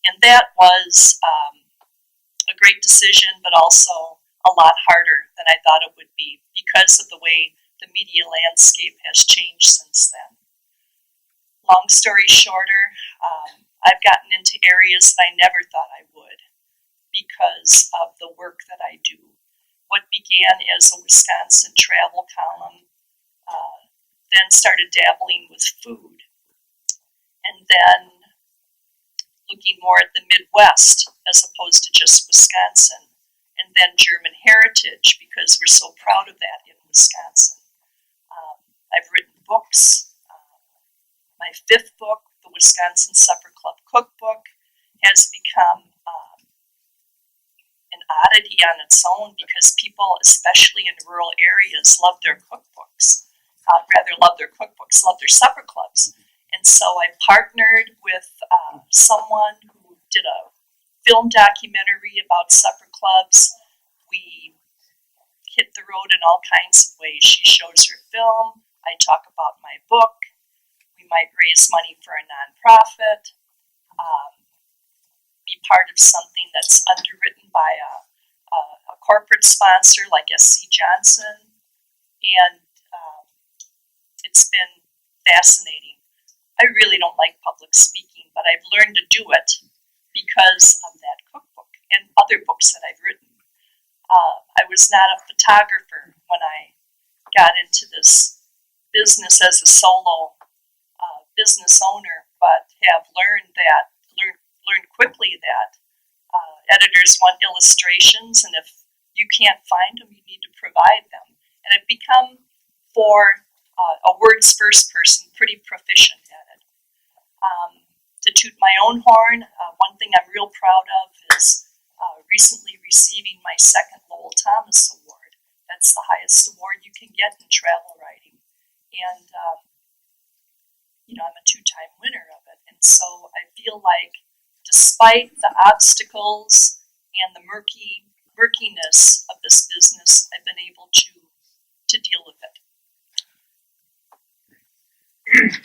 And that was a great decision, but also a lot harder than I thought it would be because of the way the media landscape has changed since then. Long story shorter, I've gotten into areas that I never thought I would because of the work that I do. What began as a Wisconsin travel column then started dabbling with food, and then looking more at the Midwest as opposed to just Wisconsin, and then German heritage because we're so proud of that in Wisconsin. I've written books. My fifth book, the Wisconsin Supper Club Cookbook, has become an oddity on its own because people, especially in rural areas, love their cookbooks. Love their cookbooks, love their supper clubs. And so I partnered with someone who did a film documentary about supper clubs. We hit the road in all kinds of ways. She shows her film. I talk about my book. We might raise money for a nonprofit, be part of something that's underwritten by a corporate sponsor like SC Johnson. And it's been fascinating. I really don't like public speaking, but I've learned to do it because of that cookbook and other books that I've written. I was not a photographer when I got into this business as a solo business owner, but have learned quickly that editors want illustrations, and if you can't find them, you need to provide them. And I've become, for a words first person, pretty proficient at it. To toot my own horn, one thing I'm real proud of is recently receiving my second Lowell Thomas Award. That's the highest award you can get in travel writing. And, I'm a two-time winner of it. And so I feel like despite the obstacles and the murkiness of this business, I've been able to deal with it.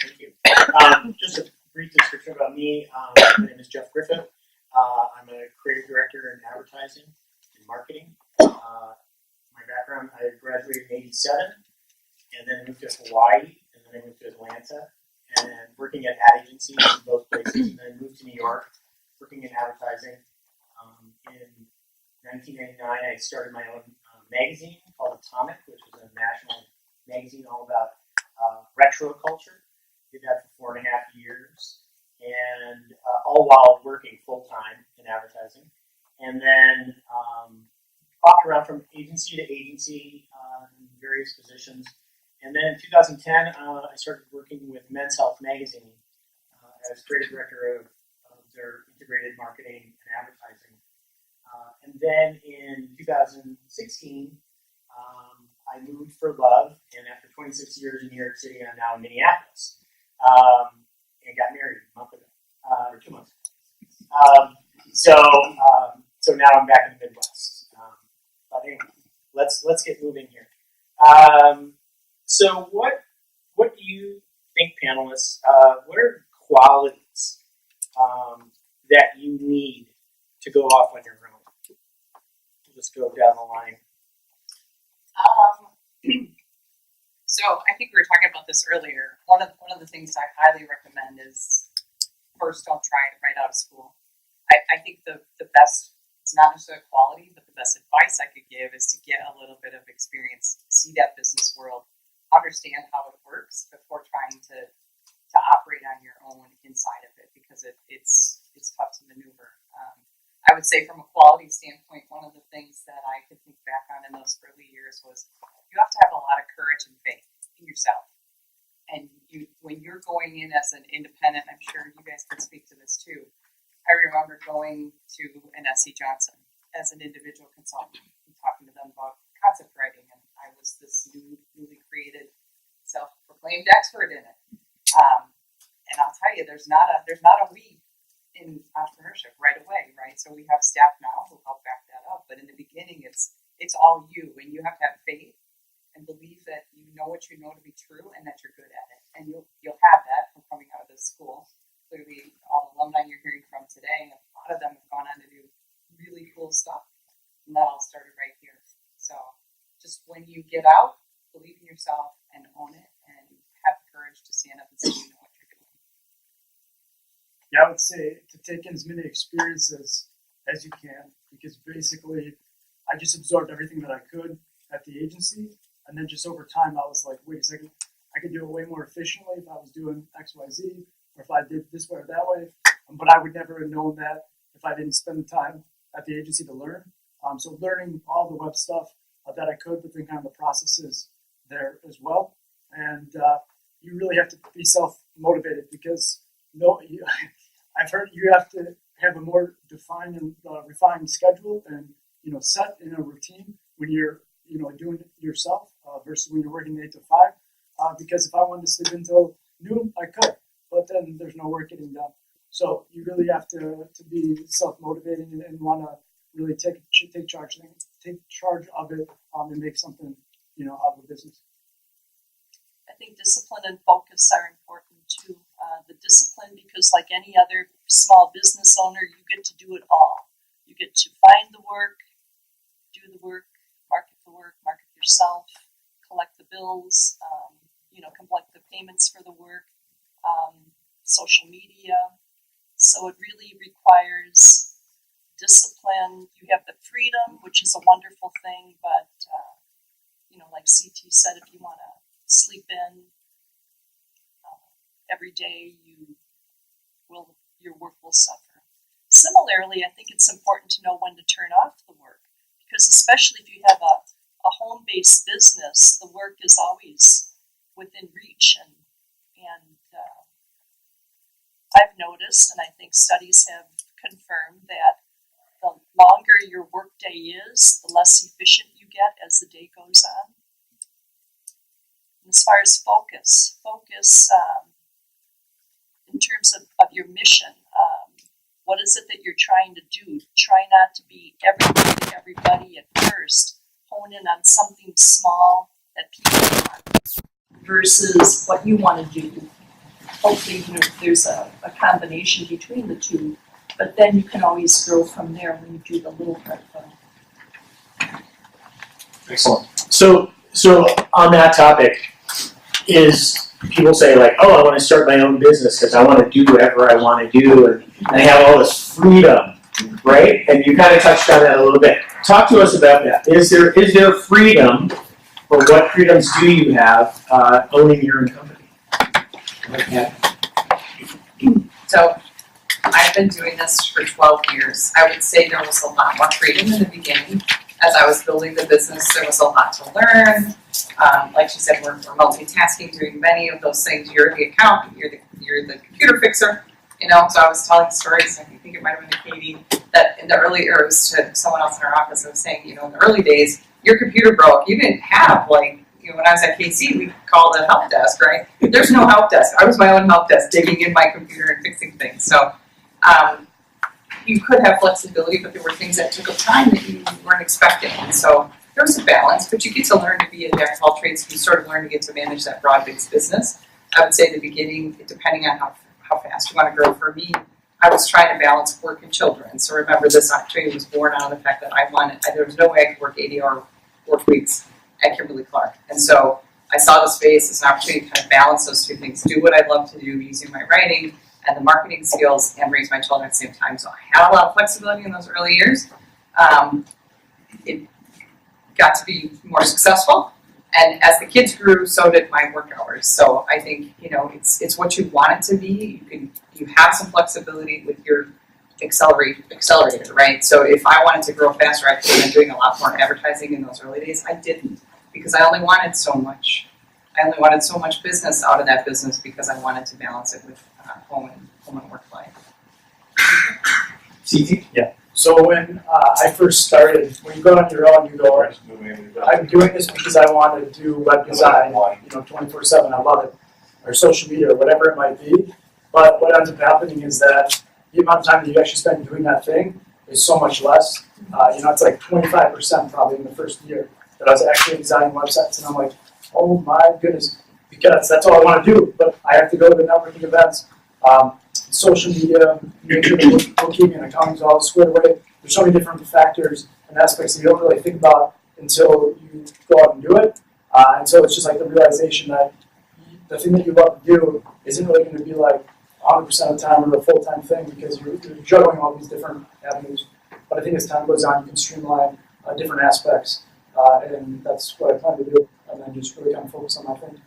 Thank you. Just a brief description about me. My name is Jeff Griffith. I'm a creative director in advertising and marketing. My background, I graduated in '87 and then moved to Hawaii, and then I moved to Atlanta and working at ad agencies in both places, and then moved to New York working in advertising. In 1999, I started my own magazine called Atomic, which was a national magazine all about retro culture. Did that for 4.5 years, and all while working full time in advertising. And then hopped around from agency to agency in various positions. And then in 2010, I started working with Men's Health magazine as creative director of their integrated marketing and advertising. And then in 2016, I moved for love, and after 26 years in New York City, I'm now in Minneapolis, and got married a month ago, or 2 months ago. So now I'm back in the Midwest. But anyway, let's get moving here. So what do you think, panelists? What are qualities that you need to go off on your own? We'll just go down the line. So I think we were talking about this earlier. One of the things I highly recommend is, first, don't try it right out of school. I think the best, it's not necessarily quality, but the best advice I could give is to get a little bit of experience, see that business world, understand how it works before trying to operate on your own inside of it, because it's tough to maneuver. I would say from a quality standpoint, one of the things that I could think back on in those early years was you have to have a lot of courage and faith in yourself. And when you're going in as an independent, I'm sure you guys can speak to this too. I remember going to an SC Johnson as an individual consultant and talking to them about concept writing, and I was this newly created, self-proclaimed expert in it. And I'll tell you, there's not a we in entrepreneurship right away, right? So we have staff now who help back that up, but in the beginning, it's all you, and you have to have faith and believe that you know what you know to be true and that you're good at it, and you'll have that from coming out of this school clearly all the alumni you're hearing from today, a lot of them have gone on to do really cool stuff. And that all started right here. So just when you get out, believe in yourself and own it and have the courage to stand up and say you know what you're doing. Yeah, I would say to take in as many experiences as you can, because basically I just absorbed everything that I could at the agency, and then just over time I was like, wait a second, I could do it way more efficiently if I was doing X, Y, Z, or if I did this way or that way. But I would never have known that if I didn't spend the time at the agency to learn. So learning all the web stuff that I could, but then kind of the processes there as well. And you really have to be self-motivated because I've heard you have to have a more defined and refined schedule and set in a routine when you're doing it yourself versus when you're working 8 to 5. Because if I wanted to sleep until noon, I could, but then there's no work getting done. So you really have to be self-motivated and want to really take charge of it and make something out of the business. I think discipline and focus are important too. The discipline, because like any other small business owner, you get to do it all. You get to find the work, do the work, market yourself, collect the bills, collect the payments for the work, social media. So it really requires discipline. You have the freedom, which is a wonderful thing, but like CT said, if you want to sleep in every day, your work will suffer. Similarly, I think it's important to know when to turn off the work, because especially if you have a home-based business, the work is always within reach, and I've noticed, and I think studies have confirmed that the longer your workday is, the less efficient you get as the day goes on. And as far as focus in terms of your mission, what is it that you're trying to do? Try not to be everything to everybody at first. Hone in on something small that people want versus what you want to do. Hopefully, there's a combination between the two, but then you can always grow from there when you do the little bit. Excellent. So on that topic, is people say like, oh, I want to start my own business because I want to do whatever I want to do and I have all this freedom, right? And you kind of touched on that a little bit. Talk to us about that. Is there freedom, or what freedoms do you have owning your own company? So I've been doing this for 12 years. I would say there was a lot more freedom in the beginning. As I was building the business, there was a lot to learn. Like she said, we're multitasking, doing many of those things. You're the accountant, you're the computer fixer, So I was telling stories, I think it might have been to Katie, that in the early, or it was to someone else in our office, I was saying, in the early days, your computer broke. You didn't have when I was at KC, we called a help desk, right? There's no help desk. I was my own help desk, digging in my computer and fixing things. So you could have flexibility, but there were things that took up time that you weren't expecting. And so there was a balance, but you get to learn to be a jack of all trades. You sort of learn to get to manage that broad-based business. I would say in the beginning, depending on how fast you want to grow. For me, I was trying to balance work and children. So remember, this opportunity was born out of the fact that there was no way I could work 80-hour work weeks at Kimberly-Clark. And so I saw the space as an opportunity to kind of balance those two things, do what I love to do using my writing and the marketing skills and raise my children at the same time. So I had a lot of flexibility in those early years. It got to be more successful. And as the kids grew, so did my work hours. So I think, it's what you want it to be. You have some flexibility with your accelerator, right? So if I wanted to grow faster, I could have been doing a lot more advertising in those early days. I didn't, because I only wanted so much. I only wanted so much business out of that business because I wanted to balance it with home and work life. CT? Yeah. So when I first started, when you go on your own, you go, I'm doing this because I want to do web design, 24/7. I love it, or social media, or whatever it might be. But what ends up happening is that the amount of time that you actually spend doing that thing is so much less. It's like 25% probably in the first year that I was actually designing websites, and I'm like, oh my goodness, because that's all I want to do. But I have to go to the networking events. Social media, make sure the bookkeeping and accounting is all squared away. There's so many different factors and aspects that you don't really think about until you go out and do it. And so it's just like the realization that the thing that you love to do isn't really going to be like 100% of the time or a full-time thing because you're juggling all these different avenues. But I think as time goes on, you can streamline different aspects, and that's what I plan to do, and then just really kind of focus on my thing.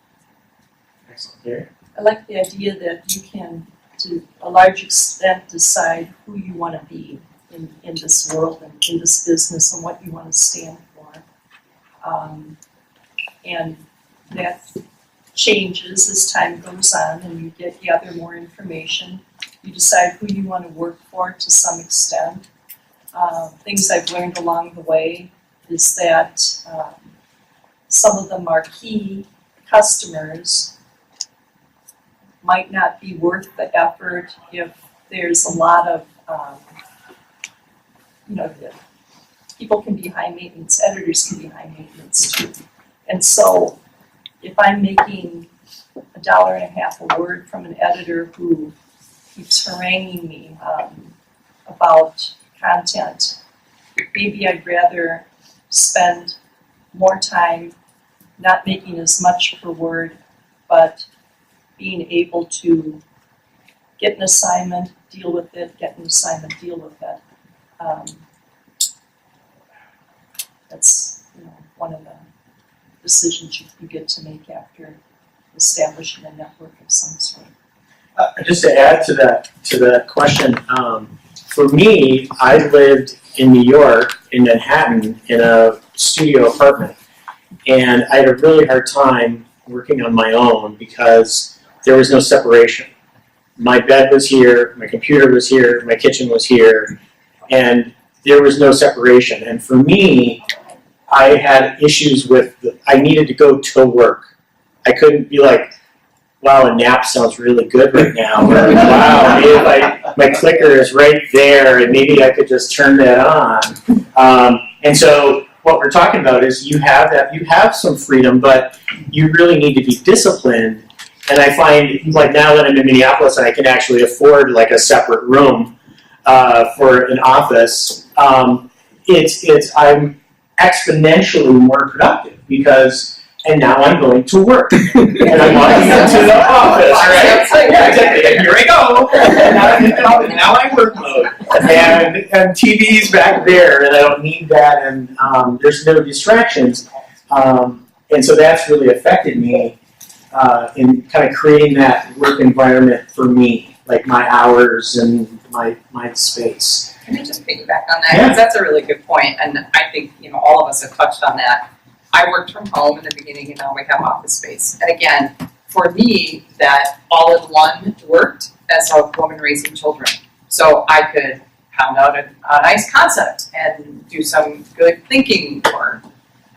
Excellent. Gary? I like the idea that you can, to a large extent, decide who you want to be in this world and in this business and what you want to stand for. And that changes as time goes on and you gather more information. You decide who you want to work for to some extent. Things I've learned along the way is that some of the marquee customers might not be worth the effort if there's a lot of, people can be high maintenance, editors can be high maintenance too. And so if I'm making $1.50 a word from an editor who keeps haranguing me about content, maybe I'd rather spend more time not making as much per word, but being able to get an assignment, deal with it, get an assignment, deal with it. That's one of the decisions you get to make after establishing a network of some sort. Just to add to that question, for me, I lived in New York, in Manhattan, in a studio apartment, and I had a really hard time working on my own because there was no separation. My bed was here, my computer was here, my kitchen was here, and there was no separation. And for me, I had issues with, I needed to go to work. I couldn't be like, wow, a nap sounds really good right now. Or, wow, maybe my clicker is right there and maybe I could just turn that on. And so what we're talking about is you have some freedom, but you really need to be disciplined. And I find, like now that I'm in Minneapolis and I can actually afford like a separate room for an office, I'm exponentially more productive because, and now I'm going to work. And I'm walking into the office, right? Yeah, exactly. And here I go. And now I'm work mode. And TV's back there, and I don't need that, and there's no distractions. And so that's really affected me in kind of creating that work environment for me, like my hours and my space. Can I just piggyback on that? Because that's a really good point, and I think all of us have touched on that. I worked from home in the beginning, and now we have office space. And again, for me, that all-in-one worked as a woman raising children. So I could pound out a nice concept and do some good thinking for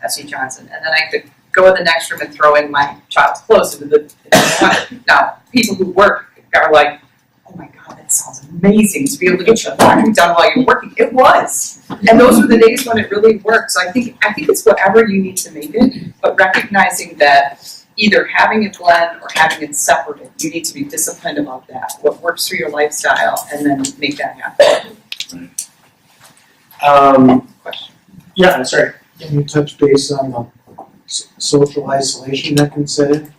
S.E. Johnson, and then I could go in the next room and throw in my child's clothes into the water. Now, people who work are like, oh my God, that sounds amazing to be able to get your laundry done while you're working. It was. And those were the days when it really worked. So I think it's whatever you need to make it, but recognizing that either having it blend or having it separated, you need to be disciplined about that. What works for your lifestyle, and then make that happen. Question. Yeah, I'm sorry. Can you touch base on the social isolation that can set in?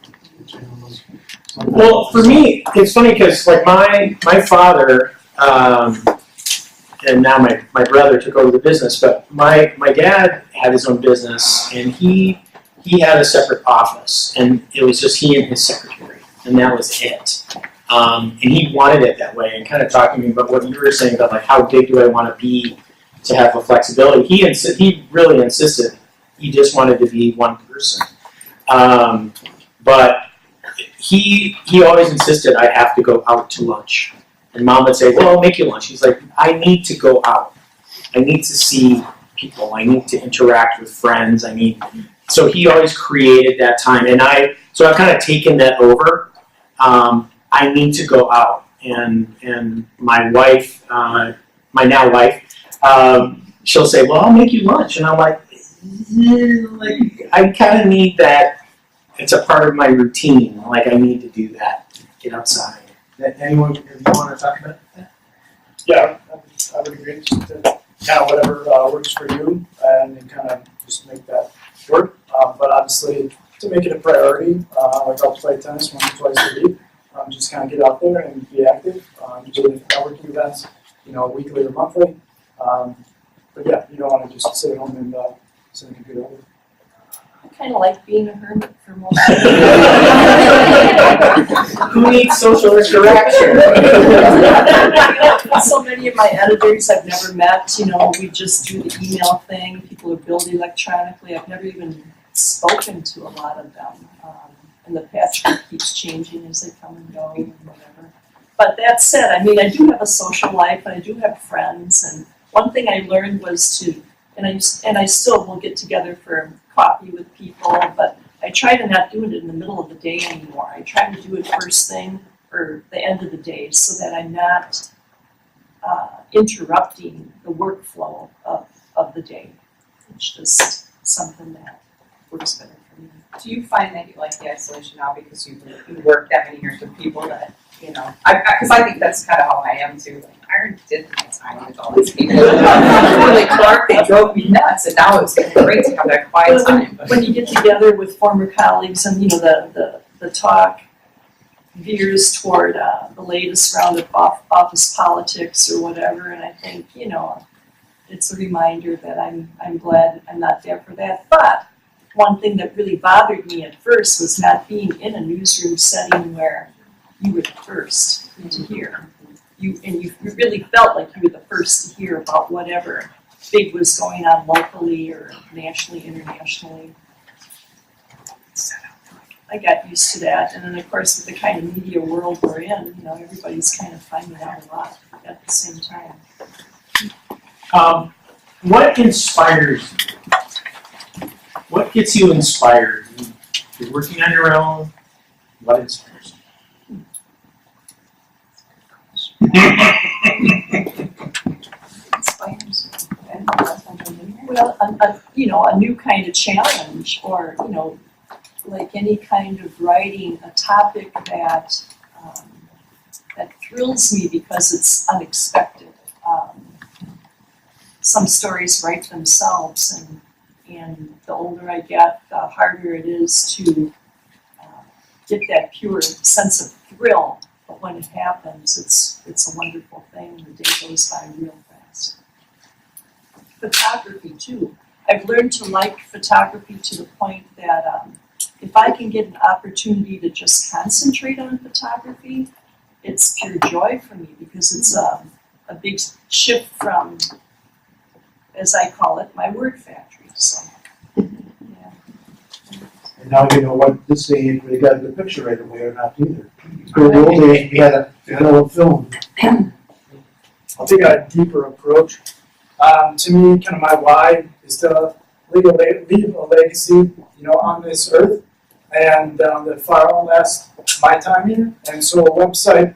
Well, for me, it's funny because like my father, and now my brother took over the business, but my dad had his own business, and he had a separate office, and it was just he and his secretary, and that was it. And he wanted it that way, and kind of talking to me about what you were saying about like how big do I want to be to have the flexibility. He really insisted he just wanted to be one person, but he always insisted I have to go out to lunch. And Mom would say, well, I'll make you lunch. He's like, I need to go out. I need to see people. I need to interact with friends. So he always created that time. And I've kind of taken that over. I need to go out. And my wife, my now wife, she'll say, well, I'll make you lunch. And I'm like I kind of need that. It's a part of my routine. Like I need to do that. Get outside. Anyone, if you want to talk about that? Yeah, I would agree. Just kind of whatever works for you, and then kind of just make that work. But obviously, to make it a priority, like I'll play tennis once or twice a week. Just kind of get out there and be active. Usually networking events, weekly or monthly. But yeah, you don't want to just sit at home and sit in the computer. I kind of like being a hermit for most of Who needs social interaction? So many of my editors I've never met, we just do the email thing. People are billed electronically. I've never even spoken to a lot of them. And the patchwork keeps changing as they come and go and whatever. But that said, I do have a social life and I do have friends. And one thing I learned was and I still will get together for coffee with people, but I try to not do it in the middle of the day anymore. I try to do it first thing or the end of the day so that I'm not interrupting the workflow of the day. It's just something that works better for me. Do you find that you like the isolation now because you work that many years with people that, because I think that's kind of how I am too. Like, I already did my time with all these people. Really, Clark, they drove me nuts, and now it's great to have that quiet time. When you get together with former colleagues and, the talk veers toward the latest round of office politics or whatever, and I think, it's a reminder that I'm glad I'm not there for that. But one thing that really bothered me at first was not being in a newsroom setting where you were the first to hear. You really felt like you were the first to hear about whatever big was going on locally or nationally, internationally. I got used to that, and then of course with the kind of media world we're in, everybody's kind of finding out a lot at the same time. What inspires you? What gets you inspired? You're working on your own. What inspires you? Well, a new kind of challenge, or like any kind of writing, a topic that thrills me because it's unexpected. Some stories write themselves, and the older I get, the harder it is to get that pure sense of thrill. But when it happens, it's a wonderful thing. The day goes by real fast. Photography too. I've learned to like photography to the point that if I can get an opportunity to just concentrate on photography, it's pure joy for me because it's a big shift from, as I call it, my word factory. So, yeah. And now you know what to say if they got the picture right away or not either. So the old days, we had a film. I'll take a deeper approach. To me, kind of my why is to leave a legacy, on this earth, and that far last my time here. And so a website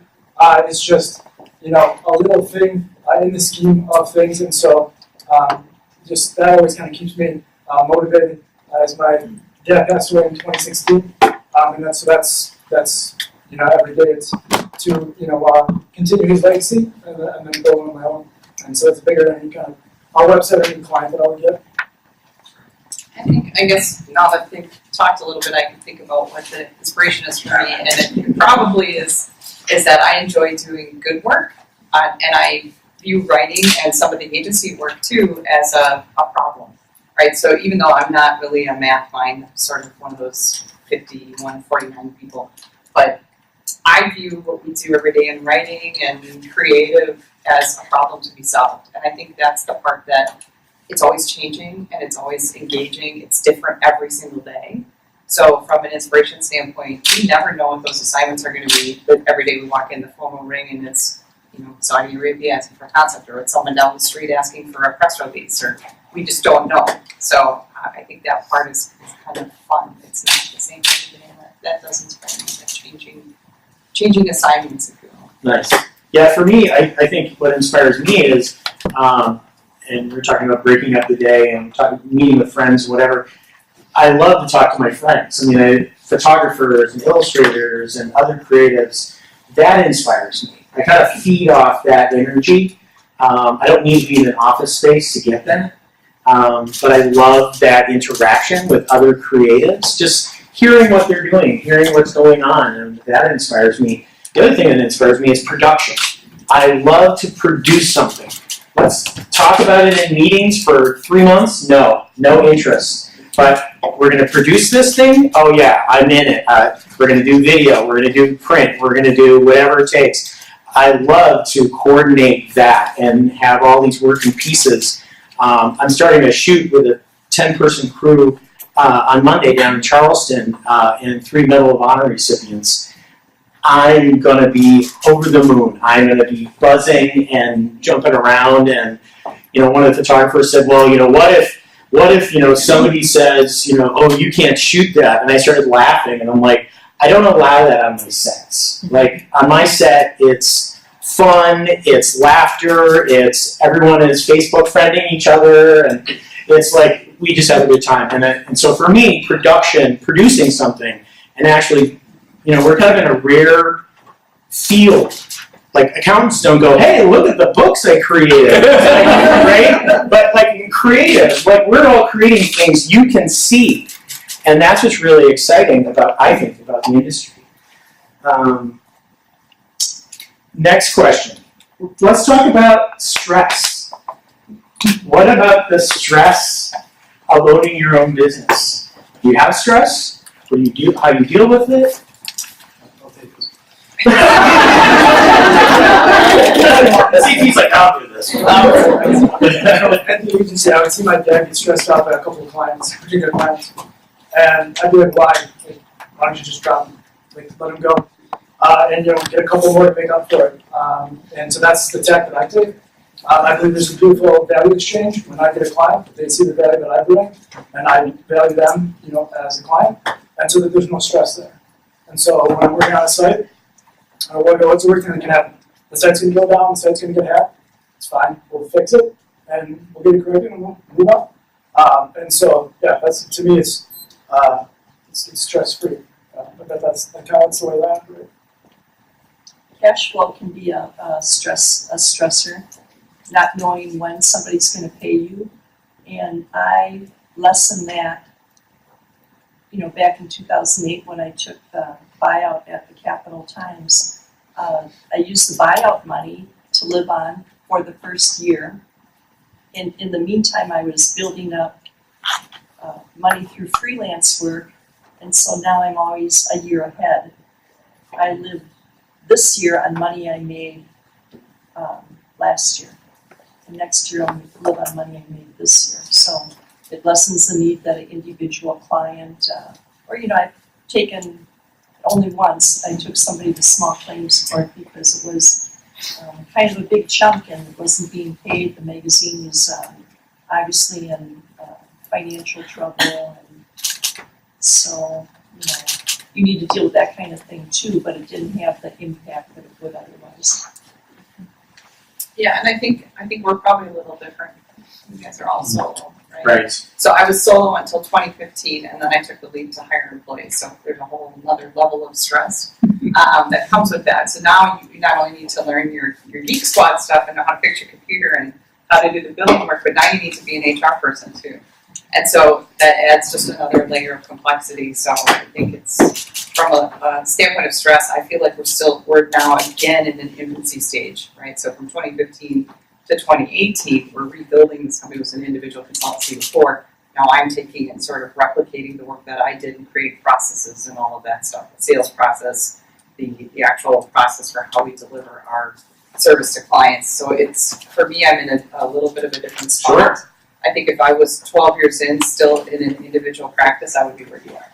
is just, a little thing in the scheme of things. And so just that always kind of keeps me motivated. As my dad passed away in 2016, and that's every day it's to continue his legacy and then go on my own. And so it's bigger than any kind of our website or any client that I would get. I guess now that I've talked a little bit, I can think about what the inspiration is for me, and it probably is that I enjoy doing good work, and I view writing and some of the agency work too as a problem, right? So even though I'm not really a math mind, I'm sort of one of those 51, 49 people, but I view what we do every day in writing and creative as a problem to be solved, and I think that's the part that it's always changing and it's always engaging. It's different every single day. So from an inspiration standpoint, we never know what those assignments are going to be. But every day we walk in, the phone will ring and it's Saudi Arabia asking for a concept, or it's someone down the street asking for a press release, or we just don't know. So I think that part is kind of fun. It's not the same every day. That does inspire me. That changing assignments, if you will. Nice. Yeah, for me, I think what inspires me is, and we're talking about breaking up the day and meeting with friends and whatever. I love to talk to my friends. Photographers and illustrators and other creatives. that inspires me. I kind of feed off that energy. I don't need to be in an office space to get that, but I love that interaction with other creatives, just hearing what they're doing, hearing what's going on, and that inspires me. The other thing that inspires me is production. I love to produce something. Let's talk about it in meetings for 3 months? No interest. But we're going to produce this thing? Oh yeah, I'm in it. We're going to do video, we're going to do print, we're going to do whatever it takes. I love to coordinate that and have all these working pieces. I'm starting to shoot with a 10-person crew on Monday down in Charleston and 3 Medal of Honor recipients. I'm going to be over the moon. I'm going to be buzzing and jumping around. And, one of the photographers said, well, what if, somebody says, oh, you can't shoot that. And I started laughing and I'm like, I don't allow that on my sets. Like on my set, it's fun, it's laughter, it's everyone is Facebook friending each other. And it's like, we just have a good time. And so for me, producing something and actually, we're kind of in a rare field. Like accountants don't go, hey, look at the books I created, right? But like in creative, like we're all creating things you can see. And that's what's really exciting I think, about the industry. Next question. Let's talk about stress. What about the stress of owning your own business? Do you have stress? How do you deal with it? CP's like, I'll do this. At the agency, I would see my dad get stressed out by a couple of particular clients. And I'd be like, why? Like, why don't you just drop them? Like, let them go. And get a couple more to make up for it. And so that's the tack that I take. I believe there's a beautiful value exchange. When I get a client, they see the value that I bring, and I value them, as a client, and so that there's no stress there. And so when I'm working on a site, what's the worst thing that can happen? The site's going to go down, the site's going to get hacked. It's fine. We'll fix it, and we'll get it corrected, and we'll move on. And so, yeah, that's to me, it's stress-free. But that's the way that I operate. Cash flow can be a stressor, not knowing when somebody's going to pay you. And I lessened that, back in 2008 when I took the buyout at the Capital Times. I used the buyout money to live on for the first year. In the meantime, I was building up money through freelance work, and so now I'm always a year ahead. I live this year on money I made last year. And next year I'll live on money I made this year. So it lessens the need that an individual client, I've taken only once, I took somebody to small claims court because it was kind of a big chunk and it wasn't being paid. The magazine was obviously in financial trouble, and so, you need to deal with that kind of thing too, but it didn't have the impact that it would otherwise. Yeah, and I think we're probably a little different. You guys are all solo, right? Right. So I was solo until 2015, and then I took the leap to hire employees. So there's a whole another level of stress that comes with that. So now you not only need to learn your Geek Squad stuff and know how to fix your computer and how to do the billing work, but now you need to be an HR person too. And so that adds just another layer of complexity. So I think it's, from a standpoint of stress, I feel like we're now again in an infancy stage, right? So from 2015 to 2018, we're rebuilding this company. It was an individual consultancy before. Now I'm taking and sort of replicating the work that I did and creating processes and all of that stuff. The sales process, the actual process for how we deliver our service to clients. So it's, for me, I'm in a little bit of a different spot. Sure. I think if I was 12 years in, still in an individual practice, I would be where you are.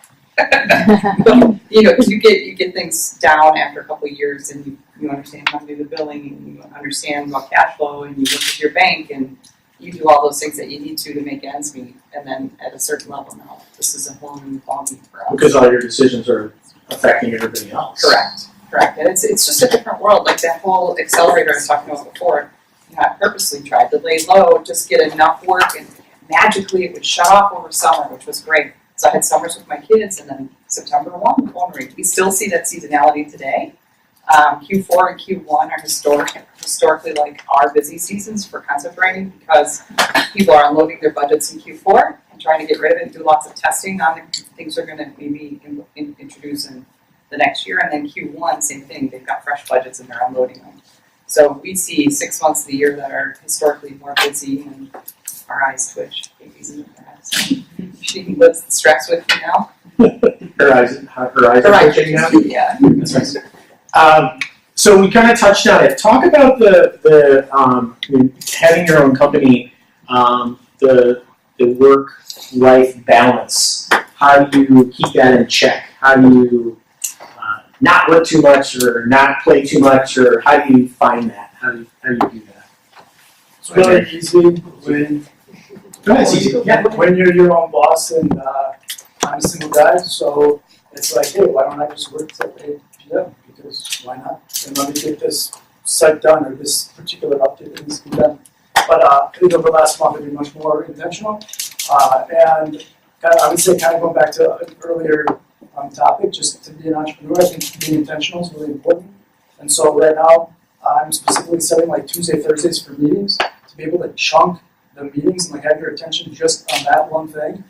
Because you get things down after a couple of years, and you understand how to do the billing, and you understand about cash flow, and you look at your bank, and you do all those things that you need to make ends meet. And then at a certain level now, this is a whole new ballgame for us. Because all your decisions are affecting everybody else. Correct. And it's just a different world. Like that whole accelerator I was talking about before. I purposely tried to lay low, just get enough work, and magically it would shut off over summer, which was great. So I had summers with my kids, and then September 1, we still see that seasonality today, Q4 and Q1 are historically like our busy seasons for concept writing because people are unloading their budgets in Q4 and trying to get rid of it and do lots of testing on the things they're going to maybe introduce in the next year. And then Q1, same thing, they've got fresh budgets and they're unloading them. So we see 6 months of the year that are historically more busy and our eyes twitch. Baby's in the eyes. She lives the stress with me now. Her eyes are twitching now? Yeah. That's right. So we kind of touched on it. Talk about the having your own company, the work-life balance. How do you keep that in check? How do you not work too much or not play too much, or how do you find that? How do you do that? It's really easy when Go ahead, CJ. Yeah. when you're your own boss, and I'm a single guy, so it's like, hey, why don't I just work till 8 p.m. because why not? And let me get this site done or this particular update that needs to be done. But I think over the last month I've been much more intentional, and I would say kind of going back to an earlier topic, just to be an entrepreneur, I think being intentional is really important. And so right now I'm specifically setting like Tuesday, Thursdays for meetings to be able to chunk the meetings and like have your attention just on that one thing.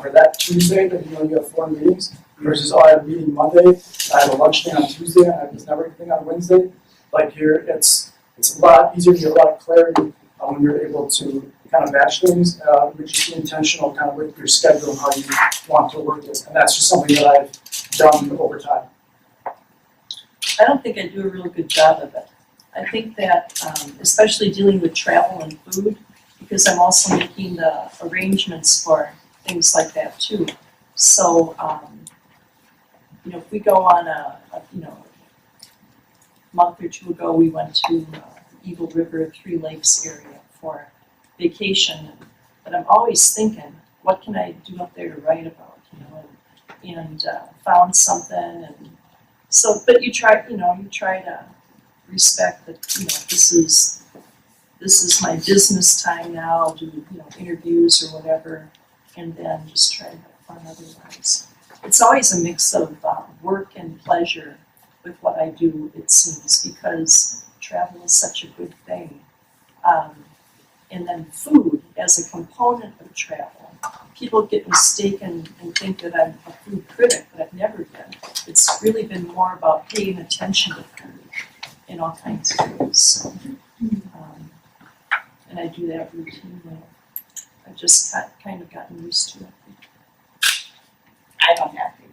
For that Tuesday, that you have 4 meetings versus I have a meeting Monday, I have a lunch thing on Tuesday, and I have this networking thing on Wednesday. Like it's a lot easier to get a lot of clarity when you're able to kind of batch things, but just be intentional kind of with your schedule and how you want to work it. And that's just something that I've done over time. I don't think I do a real good job of it. I think that, especially dealing with travel and food, because I'm also making the arrangements for things like that too. So, if we go on a month or two ago, we went to Eagle River, 3 Lakes area for vacation. But I'm always thinking, what can I do up there to write about, and found something. And so, but you try to respect that, this is my business time now. I'll do, interviews or whatever, and then just try to have fun otherwise. It's always a mix of work and pleasure with what I do, it seems, because travel is such a good thing. And then food as a component of travel. People get mistaken and think that I'm a food critic, but I've never been. It's really been more about paying attention to food in all kinds of ways. So, and I do that routinely. I've just kind of gotten used to it. I don't have to.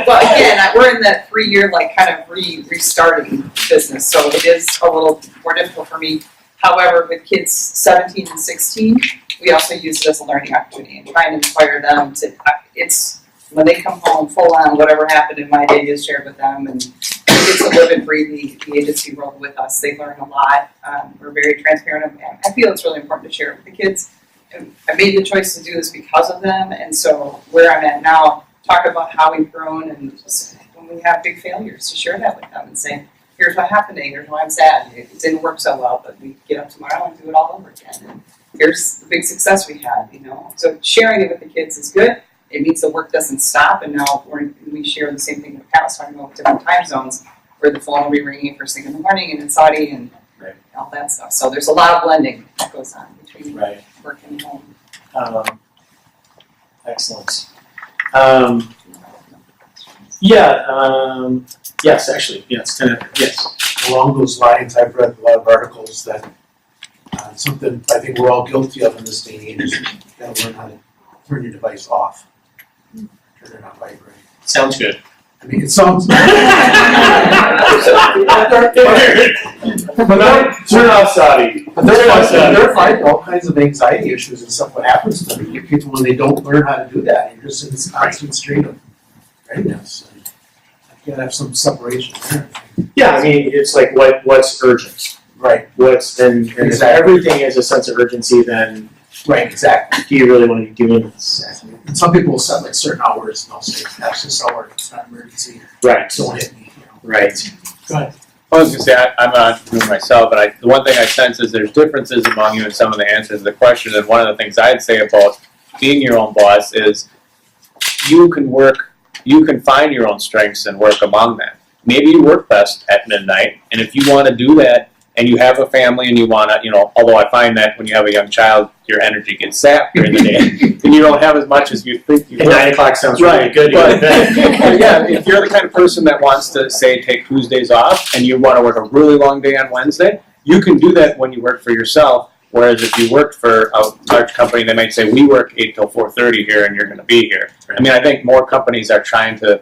But again, we're in that 3-year kind of restarting business, so it is a little more difficult for me. However, with kids 17 and 16, we also use it as a learning opportunity and try and inspire them to. It's when they come home full on whatever happened in my day is shared with them, and kids that live and breathe the agency world with us. They learn a lot. We're very transparent, and I feel it's really important to share it with the kids. And I made the choice to do this because of them, and so where I'm at now, talk about how we've grown, and just, when we have big failures, to share that with them and say, here's what happened today, here's why I'm sad, it didn't work so well, but we get up tomorrow and do it all over again, and here's the big success we had, So sharing it with the kids is good. It means the work doesn't stop, and now we share the same thing that Pat was talking about with different time zones, where the phone will be ringing first thing in the morning and in Saudi and all that stuff. So there's a lot of blending that goes on between work and home. Excellent. Yes, actually, yes, yes. Along those lines, I've read a lot of articles that something I think we're all guilty of in this day and age is you gotta learn how to turn your device off. Turn it on vibrate. Sounds good. I mean, it sounds. Turn off Saudi. They're fighting all kinds of anxiety issues and stuff. What happens to them? People when they don't learn how to do that, you're just in this constant stream of readiness. You gotta have some separation there. Yeah, I mean, it's like what's urgent, Right. and if everything is a sense of urgency, then Right. Exactly. do you really want to be doing this? Exactly. And some people will set like certain hours and they'll say, "That's this hour. It's not an emergency. Right. Don't hit me." Right. Go ahead. I was gonna say I'm an entrepreneur myself, but the one thing I sense is there's differences among you in some of the answers to the question. And one of the things I'd say about being your own boss is you can find your own strengths and work among them. Maybe you work best at midnight, and if you want to do that, and you have a family and you want to, although I find that when you have a young child, your energy gets sapped during the day, and you don't have as much as you think you And will. 9 o'clock sounds really Right, good. but yeah, if you're the kind of person that wants to, say, take Tuesdays off, and you want to work a really long day on Wednesday, you can do that when you work for yourself. Whereas if you worked for a large company, they might say, we work 8 till 4:30 here, and you're going to be here. I mean, I think more companies are trying to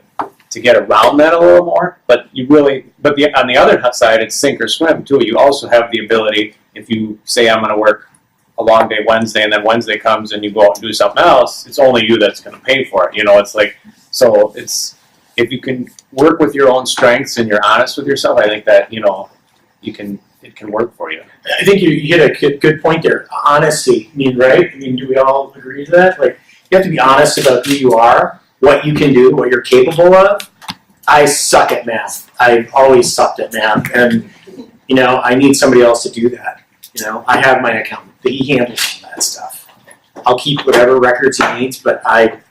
get around that a little more, but on the other side, it's sink or swim too. You also have the ability, if you say I'm going to work a long day Wednesday, and then Wednesday comes and you go out and do something else, it's only you that's going to pay for it. It's like, so it's, if you can work with your own strengths and you're honest with yourself, I think that, it can work for you. I think you hit a good point there. Honesty, right? Do we all agree to that? Like, you have to be honest about who you are, what you can do, what you're capable of. I suck at math. I've always sucked at math, and I need somebody else to do that. I have my accountant, but he handles all that stuff. I'll keep whatever records he needs, but I'm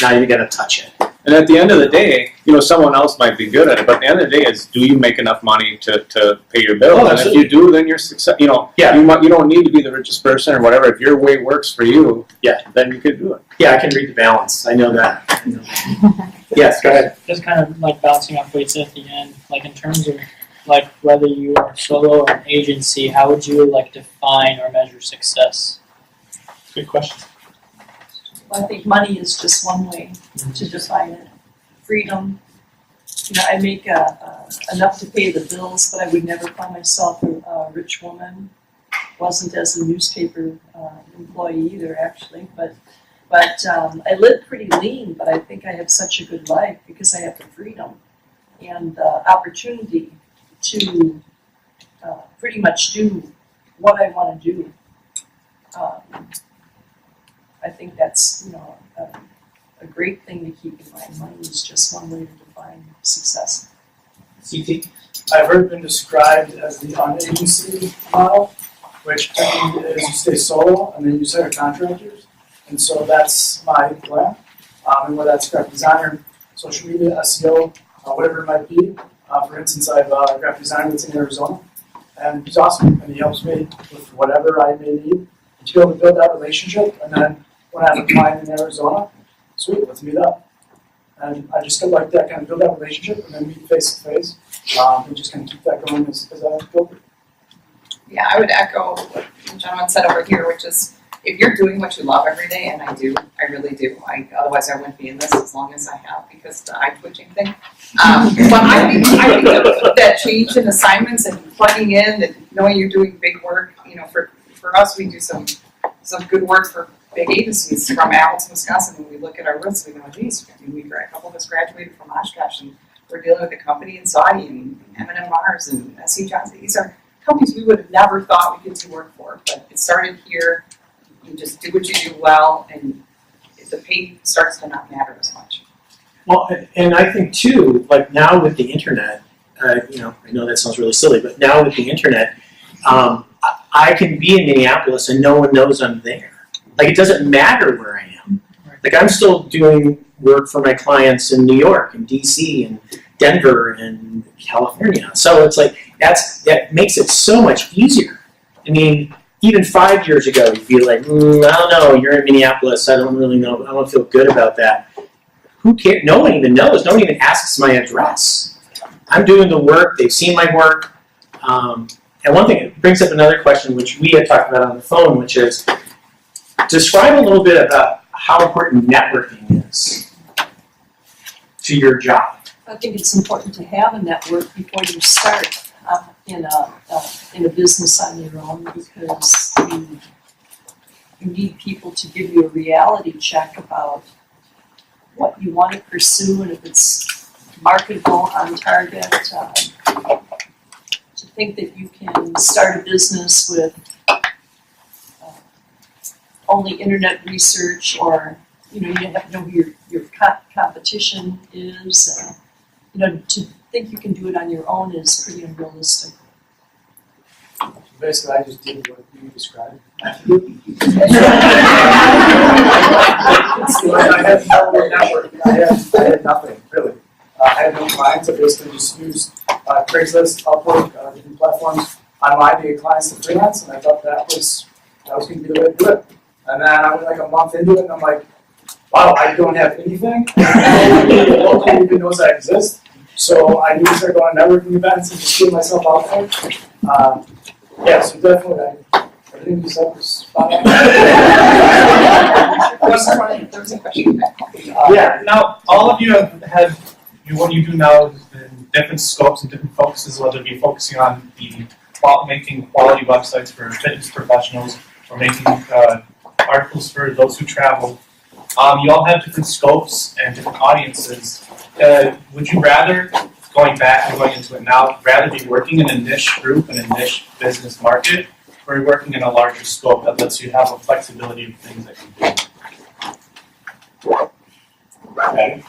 not even gonna touch it. And at the end of the day, someone else might be good at it, but at the end of the day, is do you make enough money to pay your bills? Oh, and if you do, then you're success. You don't need to be the richest person or whatever. If your way works for you, then you could do it. Yeah, I can read the balance. I know that. Yes, go ahead. Just kind of like bouncing off what you said at the end, like in terms of like whether you are solo or an agency, how would you like define or measure success? Good question. I think money is just one way to define it. Freedom. I make enough to pay the bills, but I would never call myself a rich woman. Wasn't as a newspaper employee either, actually. But I live pretty lean, but I think I have such a good life because I have the freedom and the opportunity to pretty much do what I want to do. I think that's a great thing to keep in mind. Money is just one way to define success. CT? I've heard it been described as the unagency model, which technically is you stay solo and then you hire contractors. And so that's my plan. And whether that's graphic designer, social media, SEO, whatever it might be. For instance, I have a graphic designer that's in Arizona, and he's awesome, and he helps me with whatever I may need to be able to build that relationship. And then when I have a client in Arizona, sweet, let's meet up. And I just like that, kind of build that relationship and then meet face to face, and just kind of keep that going as I build it. Yeah, I would echo what the gentleman said over here, which is if you're doing what you love every day, and I do, I really do. Otherwise I wouldn't be in this as long as I have because the eye twitching thing. But I think that change in assignments and plugging in and knowing you're doing big work, for us we do some good work for big agencies from Appleton, Wisconsin. When we look at our roots, we go, geez, a couple of us graduated from Oshkosh and we're dealing with a company in Saudi and M&M Mars and SC Johnson. These are companies we would have never thought we could do work for, but it started here. You just do what you do well, and the pay starts to not matter as much. Well, and I think too, like now with the internet, I know that sounds really silly, but now with the internet, I can be in Minneapolis and no one knows I'm there. Like it doesn't matter where I am. Like I'm still doing work for my clients in New York and DC and Denver and California. So it's like that makes it so much easier. I mean, even 5 years ago, you'd be like, I don't know, you're in Minneapolis, I don't really know, I don't feel good about that. Who cares? No one even knows. No one even asks my address. I'm doing the work, they've seen my work. And one thing, it brings up another question, which we had talked about on the phone, which is, describe a little bit about how important networking is to your job. I think it's important to have a network before you start in a business on your own because you need people to give you a reality check about what you want to pursue and if it's marketable, on target. To think that you can start a business with only internet research or you have to know who your competition is. To think you can do it on your own is pretty unrealistic. Basically, I just did what you described. I had no network. I had nothing really. I had no clients. I basically just used Craigslist, Upwork, different platforms online to get clients to freelance, and I thought that was going to be the way to do it. And then I went like a month into it, and I'm like, wow, I don't have anything. Nobody even knows I exist. So I need to start going to networking events and just get myself out there. Yeah, so definitely, everything you said was spot on. There was a question. Yeah, now all of you have had what you do now is in different scopes and different focuses, whether it be focusing on making quality websites for fitness professionals or making articles for those who travel. You all have different scopes and different audiences. Would you rather, going back and going into it now, rather be working in a niche group and a niche business market, or working in a larger scope that lets you have a flexibility of things that you do? Okay.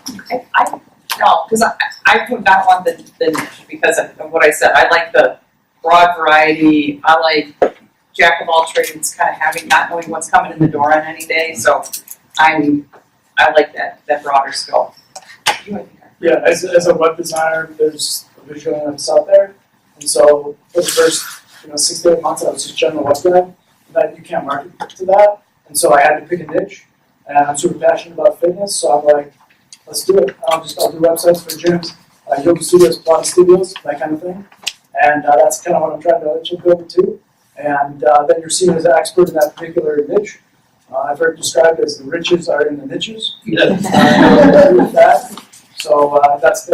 No, because I would not want the niche because of what I said. I like the broad variety. I like jack of all trades, kind of not knowing what's coming in the door on any day. So I like that broader scope. Yeah, as a web designer, there's a visual that's out there, and so for the first 6 to 8 months, I was just general web guy. That you can't market to that, and so I had to pick a niche. And I'm super passionate about fitness, so I'm like, let's do it. I'll do websites for gyms, yoga studios, Pilates studios, that kind of thing. And that's kind of what I'm trying to build to. And then you're seen as an expert in that particular niche. I've heard it described as the riches are in the niches. With that. So that's